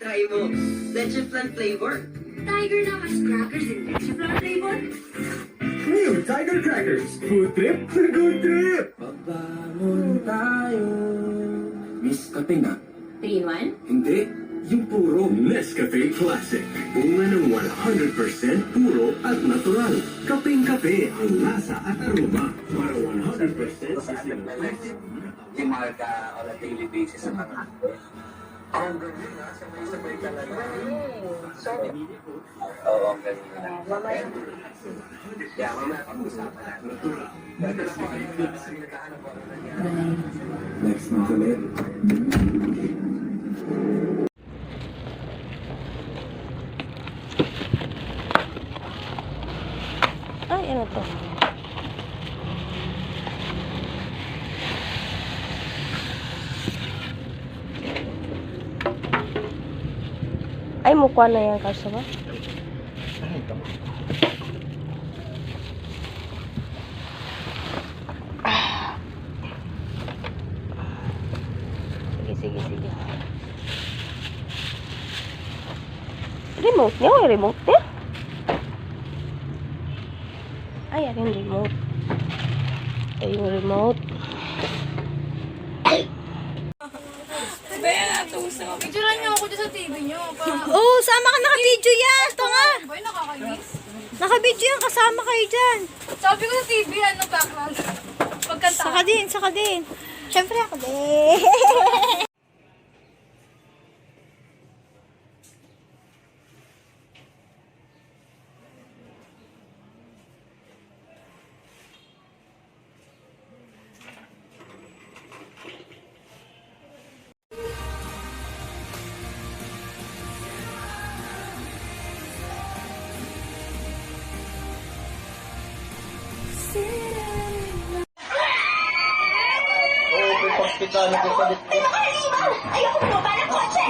try mo. Leche flan flavor. Tiger na has crackers and leche flan flavor. New Tiger Crackers. Food trip sa good trip. Pagbangon tayo. Miss Kape nga? 3-in-1? Hindi. Yung puro Nescafe Classic. Bunga ng 100% puro at natural. Kapeng-kape ang lasa at aroma. Para 100% sisig. Yung mga on a daily basis sa mga ang galing na, sabay-sabay talaga. Oo, ang galing na. Yeah, mamaya pag-usapan natin. Next month ulit. Ay, ano to? Ay, mukha na yan kasi ba? Sige. Remote niya? May remote niya? Ay, yan yung remote. Ay, yung remote. Picturean niyo ako dyan sa TV niyo. Oo, sama ka. Naka-video yan. Tanga. Boy, nakakainis. Naka-video yan. Kasama kayo dyan. Sabi ko sa TV, ano background? Pagkanta. Saka din. Siyempre ako din. Oo, may hospital ako sa likod. Ayoko bumaba ng kotse!